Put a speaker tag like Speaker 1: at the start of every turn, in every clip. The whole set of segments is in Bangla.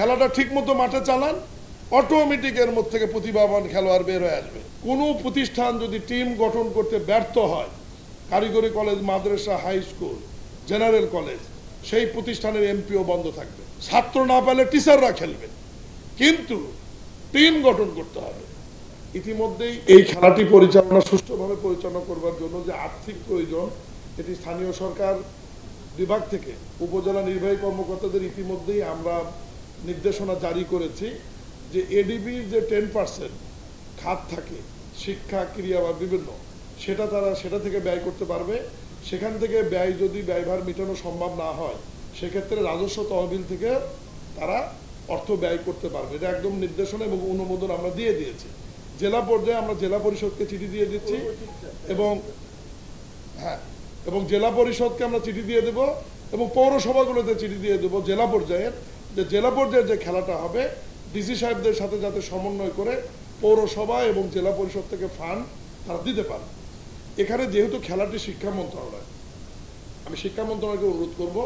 Speaker 1: খেলাটা ঠিক মতো মাঠে চালান, অটোমেটিক এর মধ্যে থেকে প্রতিভাবান খেলোয়াড় বের হয়ে আসবে। কোনো প্রতিষ্ঠান যদি টিম গঠন করতে ব্যর্থ হয়, কারিগরি কলেজ, মাদ্রাসা, হাই স্কুল, জেনারেল কলেজ, সেই প্রতিষ্ঠানের এমপিও বন্ধ থাকবে। ছাত্র না পেলে টিচাররা খেলবে, কিন্তু টিম গঠন করতে হবে। ইতিমধ্যেই এই খেলাটি পরিচালনা সুষ্ঠুভাবে পরিচালনা করবার জন্য যে আর্থিক প্রয়োজন, এটি স্থানীয় সরকার বিভাগ থেকে উপজেলা নির্বাহী কর্মকর্তাদের ইতিমধ্যেই আমরা নির্দেশনা জারি করেছি যে এডিবির যে 10% খাত থাকে শিক্ষা, ক্রিয়া বা বিভিন্ন, সেটা থেকে ব্যয় করতে পারবে। সেখান থেকে ব্যয় যদি ব্যয়ভার মেটানো সম্ভব না হয়, সেক্ষেত্রে রাজস্ব তহবিল থেকে তারা অর্থ ব্যয় করতে পারবে। এটা একদম নির্দেশনা এবং অনুমোদন আমরা দিয়ে দিয়েছি। জেলা পর্যায়ে আমরা জেলা পরিষদকে চিঠি দিয়ে দিচ্ছি এবং জেলা পরিষদকে আমরা চিঠি দিয়ে দেব এবং পৌরসভাগুলোতে চিঠি দিয়ে দেবো জেলা পর্যায়ের, যে খেলাটা হবে ডিসি সাহেবদের সাথে যাতে সমন্বয় করে পৌরসভা এবং জেলা পরিষদ থেকে ফান্ড তারা দিতে পারে। এখানে যেহেতু খেলাটি শিক্ষা মন্ত্রণালয়, আমি শিক্ষা মন্ত্রণালয়কে অনুরোধ করব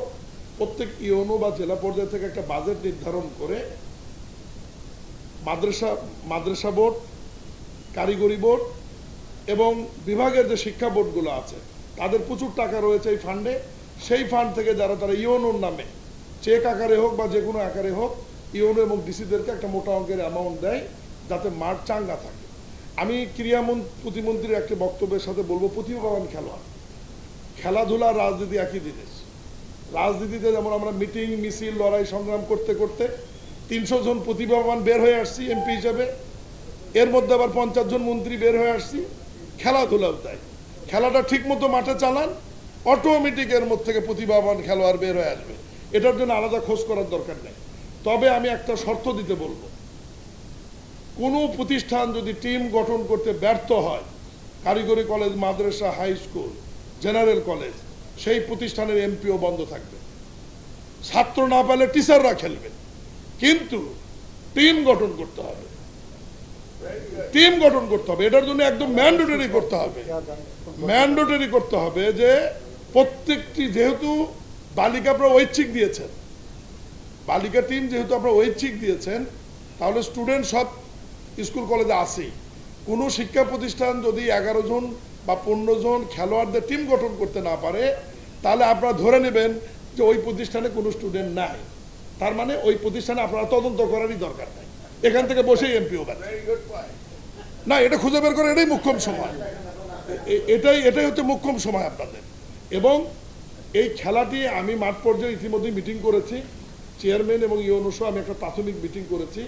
Speaker 1: প্রত্যেক ইউনো বা জেলা পর্যায় থেকে একটা বাজেট নির্ধারণ করে মাদ্রাসা বোর্ড, কারিগরি বোর্ড এবং বিভাগের যে শিক্ষা বোর্ডগুলো আছে তাদের প্রচুর টাকা রয়েছে এই ফান্ডে। সেই ফান্ড থেকে তারা ইউনোর নামে চেক আকারে হোক বা যে কোনো আকারে হোক ইউনো এবং ডিসিদেরকে একটা মোটা অঙ্কের অ্যামাউন্ট দেয়, যাতে মাঠ চাঙ্গা থাকে। আমি ক্রীড়া প্রতিমন্ত্রীর একটা বক্তব্যের সাথে বলবো, প্রতিভাবান খেলোয়াড়, খেলাধুলা, রাজনীতি একই জিনিস। রাজনীতিতে যেমন আমরা মিটিং, মিছিল, লড়াই, সংগ্রাম করতে করতে 300 জন প্রতিভাবান বের হয়ে আসছি এমপি হিসেবে, এর মধ্যে আবার 50 জন মন্ত্রী বের হয়ে আসছি। খেলাধুলাও তাই, খেলাটা ঠিক মতো মাঠে চালান, অটোমেটিক এর মধ্যে থেকে প্রতিভাবান খেলোয়াড় বের হয়ে আসবে। এটার জন্য আলাদা খোঁজ করার দরকার নেই। তবে আমি একটা শর্ত দিতে বলবো, কোনো প্রতিষ্ঠান যদি টিম গঠন করতে ব্যর্থ হয়, কারিগরি কলেজ, মাদ্রাসা, হাই স্কুল, জেনারেল কলেজ, সেই প্রতিষ্ঠানের এমপিও বন্ধ থাকবে। ছাত্র না পেলে টিচাররা খেলবে, কিন্তু টিম গঠন করতে হবে। এটার জন্য একদম ম্যান্ডেটরি করতে হবে যে প্রত্যেকটি, যেহেতু বালিকা আপনারা ঐচ্ছিক দিয়েছেন, বালিকা টিম যেহেতু আপনারা ঐচ্ছিক দিয়েছেন, তাহলে স্টুডেন্ট সব স্কুল কলেজে আসেই। কোনো শিক্ষা প্রতিষ্ঠান যদি 11 জন বা 15 জন খেলোয়াড়দের টিম গঠন করতে না পারে, তাহলে আপনারা ধরে নেবেন যে ওই প্রতিষ্ঠানে কোনো স্টুডেন্ট নাই। তার মানে ওই প্রতিষ্ঠানে আপনারা তদন্ত করারই দরকার নাই, এখান থেকে বসেই এমপিও না, এটা খুঁজে বের করে, এটাই মুখ্যম সময়, এটাই হচ্ছে মুখ্যম সময় আপনাদের। এবং এই খেলাটি আমি মাঠ পর্যায়ে ইতিমধ্যেই মিটিং করেছি, চেয়ারম্যান এবং ইউনো সহ আমি একটা প্রাথমিক মিটিং করেছি।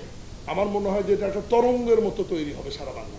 Speaker 1: আমার মনে হয় যে এটা একটা তরঙ্গের মতো তৈরি হবে সারা বাংলা।